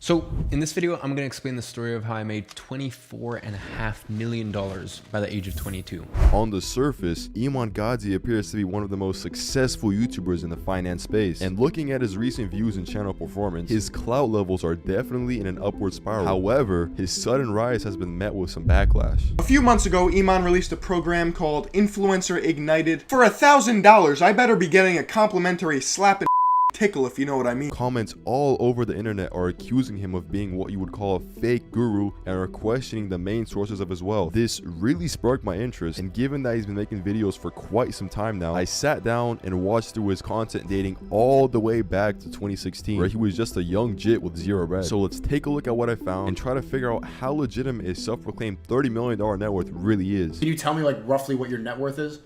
So in this video, I'm going to explain the story of how I made $24.5 million by the age of 22. On the surface, Iman Gadzhi appears to be one of the most successful YouTubers in the finance space, and looking at his recent views and channel performance, his clout levels are definitely in an upward spiral. However, his sudden rise has been met with some backlash. A few months ago, Iman released a program called Influencer Ignited. For $1,000, I better be getting a complimentary slap and tickle, if you know what I mean. Comments all over the internet are accusing him of being what you would call a fake guru and are questioning the main sources of his wealth. This really sparked my interest, and given that he's been making videos for quite some time now, I sat down and watched through his content dating all the way back to 2016, where he was just a young jit with zero bread. So let's take a look at what I found and try to figure out how legitimate his self-proclaimed $30 million net worth really is. Can you tell me like roughly what your net worth is?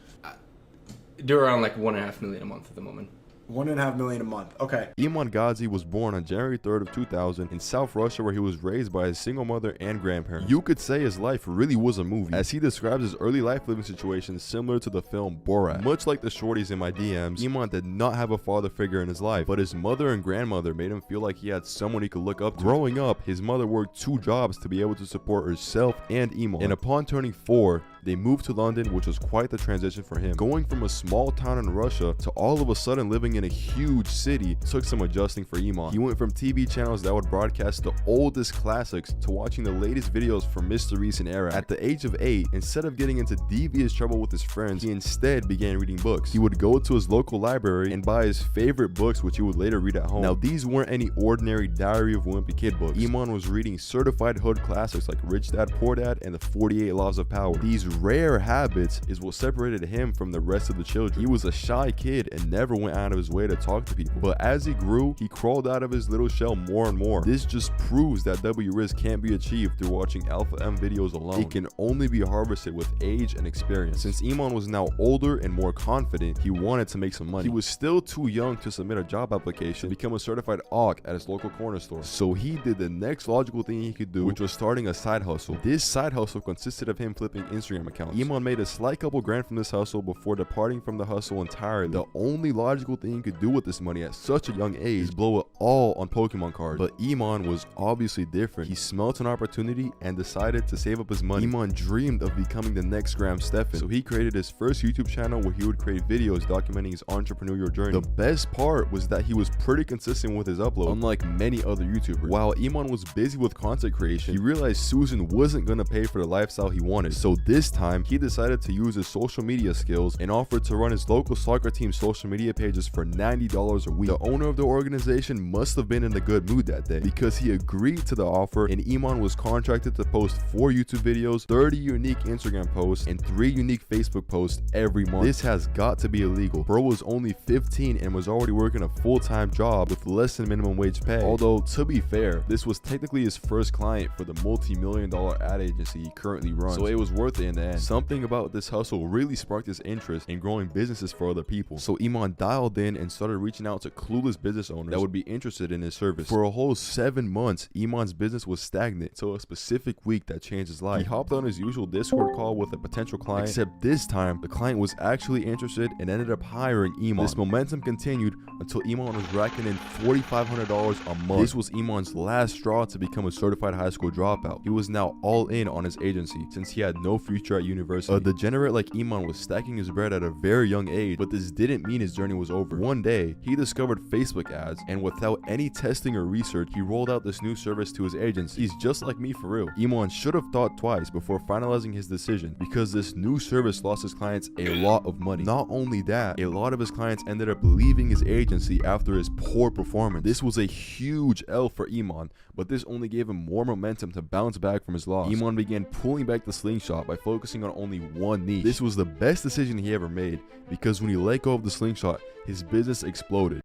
They're around like $1.5 million a month at the moment. $1.5 million a month. Okay. Iman Gadzhi was born on January 3rd of 2000 in South Russia, where he was raised by his single mother and grandparents. You could say his life really was a movie, as he describes his early life living situation similar to the film Borat. Much like the shorties in my DMs, Iman did not have a father figure in his life, but his mother and grandmother made him feel like he had someone he could look up to. Growing up, his mother worked 2 jobs to be able to support herself and Iman, and upon turning 4, they moved to London, which was quite the transition for him. Going from a small town in Russia to all of a sudden living in a huge city took some adjusting for Iman. He went from TV channels that would broadcast the oldest classics to watching the latest videos from Mr. Recent Era. At the age of 8, instead of getting into devious trouble with his friends, he instead began reading books. He would go to his local library and buy his favorite books, which he would later read at home. Now, these weren't any ordinary Diary of a Wimpy Kid books. Iman was reading certified hood classics like Rich Dad Poor Dad and the 48 Laws of Power. These rare habits is what separated him from the rest of the children. He was a shy kid and never went out of his way to talk to people, but as he grew, he crawled out of his little shell more and more. This just proves that W-Riz can't be achieved through watching Alpha M videos alone. It can only be harvested with age and experience. Since Iman was now older and more confident, he wanted to make some money. He was still too young to submit a job application and become a certified AWK at his local corner store. So he did the next logical thing he could do, which was starting a side hustle. This side hustle consisted of him flipping Instagram accounts. Iman made a slight couple grand from this hustle before departing from the hustle entirely. The only logical thing he could do with this money at such a young age is blow it all on Pokemon cards. But Iman was obviously different. He smelt an opportunity and decided to save up his money. Iman dreamed of becoming the next Graham Stephan, so he created his first YouTube channel where he would create videos documenting his entrepreneurial journey. The best part was that he was pretty consistent with his upload, unlike many other YouTubers. While Iman was busy with content creation, he realized Susan wasn't gonna pay for the lifestyle he wanted. So this time, he decided to use his social media skills and offered to run his local soccer team's social media pages for $90 a week. The owner of the organization must have been in a good mood that day, because he agreed to the offer, and Iman was contracted to post 4 YouTube videos, 30 unique Instagram posts, and 3 unique Facebook posts every month. This has got to be illegal. Bro was only 15 and was already working a full-time job with less than minimum wage pay. Although, to be fair, this was technically his first client for the multi-million-dollar ad agency he currently runs, so it was worth it in the end. Something about this hustle really sparked his interest in growing businesses for other people. So Iman dialed in and started reaching out to clueless business owners that would be interested in his service. For a whole 7 months, Iman's business was stagnant till a specific week that changed his life. He hopped on his usual Discord call with a potential client, except this time the client was actually interested and ended up hiring Iman. This momentum continued until Iman was racking in $4,500 a month. This was Iman's last straw to become a certified high school dropout. He was now all in on his agency since he had no future at university. A degenerate like Iman was stacking his bread at a very young age, but this didn't mean his journey was over. One day, he discovered Facebook ads, and without any testing or research, he rolled out this new service to his agency. He's just like me for real. Iman should have thought twice before finalizing his decision, because this new service lost his clients a lot of money. Not only that, a lot of his clients ended up leaving his agency after his poor performance. This was a huge L for Iman, but this only gave him more momentum to bounce back from his loss. Iman began pulling back the slingshot by focusing on only one niche. This was the best decision he ever made, because when he let go of the slingshot, his business exploded.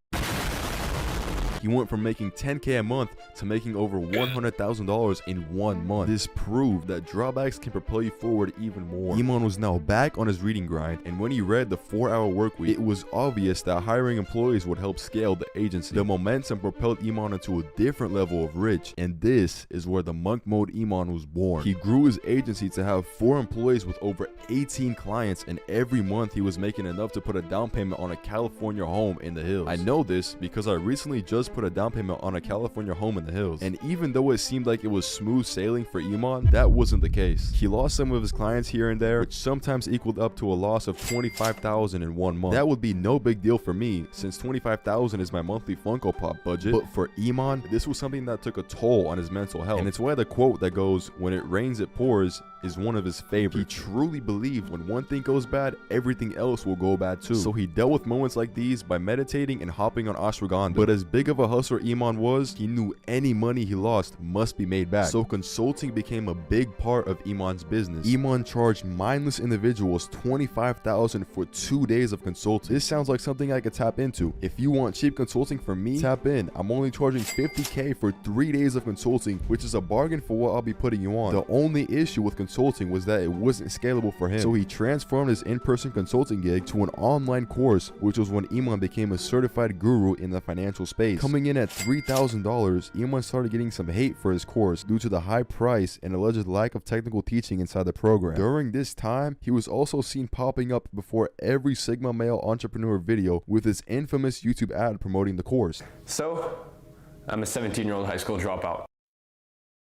He went from making $10K a month to making over $100,000 in 1 month. This proved that drawbacks can propel you forward even more. Iman was now back on his reading grind, and when he read the 4-hour workweek, it was obvious that hiring employees would help scale the agency. The momentum propelled Iman into a different level of rich, and this is where the monk mode Iman was born. He grew his agency to have 4 employees with over 18 clients, and every month he was making enough to put a down payment on a California home in the hills. I know this because I recently just put a down payment on a California home in the hills. And even though it seemed like it was smooth sailing for Iman, that wasn't the case. He lost some of his clients here and there, which sometimes equaled up to a loss of $25,000 in 1 month. That would be no big deal for me, since $25,000 is my monthly Funko Pop budget, but for Iman, this was something that took a toll on his mental health. And it's why the quote that goes, "When it rains it pours," is one of his favorites. He truly believed when one thing goes bad, everything else will go bad too. So he dealt with moments like these by meditating and hopping on ashwagandha. But as big of a hustler Iman was, he knew any money he lost must be made back. So consulting became a big part of Iman's business. Iman charged mindless individuals $25,000 for 2 days of consulting. This sounds like something I could tap into. If you want cheap consulting from me, tap in. I'm only charging $50K for 3 days of consulting, which is a bargain for what I'll be putting you on. The only issue with consulting was that it wasn't scalable for him. So he transformed his in-person consulting gig to an online course, which was when Iman became a certified guru in the financial space. Coming in at $3,000, Iman started getting some hate for his course due to the high price and alleged lack of technical teaching inside the program. During this time, he was also seen popping up before every Sigma male entrepreneur video with his infamous YouTube ad promoting the course. So, I'm a 17-year-old high school dropout.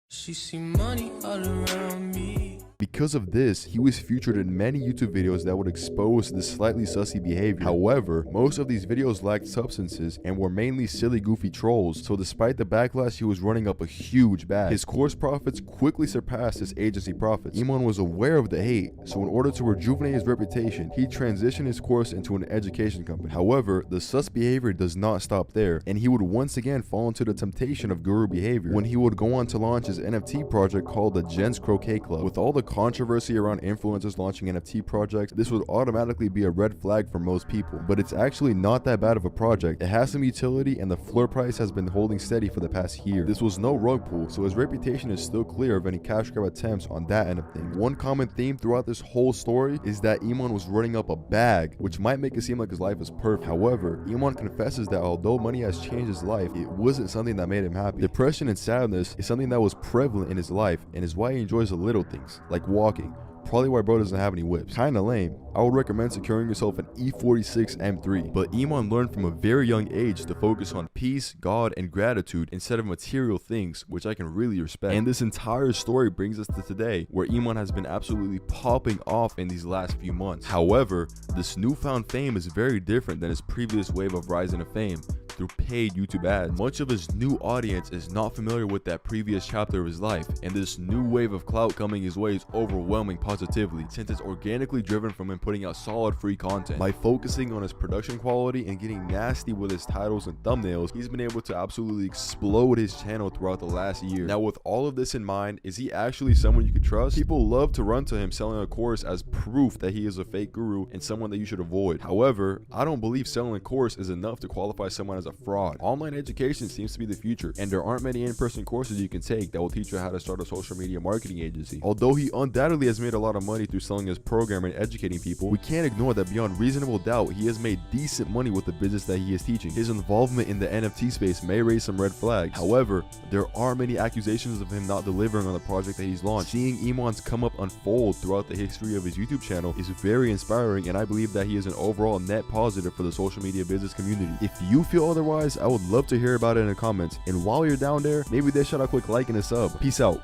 She see money all around me. Because of this, he was featured in many YouTube videos that would expose this slightly sussy behavior. However, most of these videos lacked substances and were mainly silly, goofy trolls, so despite the backlash, he was running up a huge bag. His course profits quickly surpassed his agency profits. Iman was aware of the hate, so in order to rejuvenate his reputation, he transitioned his course into an education company. However, the sus behavior does not stop there, and he would once again fall into the temptation of guru behavior when he would go on to launch his NFT project called the Jen's Croquet Club. With all the controversy around influencers launching NFT projects, this would automatically be a red flag for most people, but it's actually not that bad of a project. It has some utility and the floor price has been holding steady for the past year. This was no rug pull, so his reputation is still clear of any cash grab attempts on that end of things. One common theme throughout this whole story is that Iman was running up a bag, which might make it seem like his life is perfect. However, Iman confesses that although money has changed his life, it wasn't something that made him happy. Depression and sadness is something that was prevalent in his life and is why he enjoys the little things, like walking. Probably why bro doesn't have any whips. Kinda lame. I would recommend securing yourself an E46 M3. But Iman learned from a very young age to focus on peace, God, and gratitude instead of material things, which I can really respect. And this entire story brings us to today, where Iman has been absolutely popping off in these last few months. However, this newfound fame is very different than his previous wave of rising to fame through paid YouTube ads. Much of his new audience is not familiar with that previous chapter of his life, and this new wave of clout coming his way is overwhelming positively, since it's organically driven from him putting out solid free content. By focusing on his production quality and getting nasty with his titles and thumbnails, he's been able to absolutely explode his channel throughout the last year. Now, with all of this in mind, is he actually someone you could trust? People love to run to him selling a course as proof that he is a fake guru and someone that you should avoid. However, I don't believe selling a course is enough to qualify someone as a fraud. Online education seems to be the future, and there aren't many in-person courses you can take that will teach you how to start a social media marketing agency. Although he undoubtedly has made a lot of money through selling his program and educating people, we can't ignore that beyond reasonable doubt, he has made decent money with the business that he is teaching. His involvement in the NFT space may raise some red flags. However, there are many accusations of him not delivering on the project that he's launched. Seeing Iman's come up unfold throughout the history of his YouTube channel is very inspiring, and I believe that he is an overall net positive for the social media business community. If you feel otherwise, I would love to hear about it in the comments. And while you're down there, maybe they shout out a quick like and a sub. Peace out.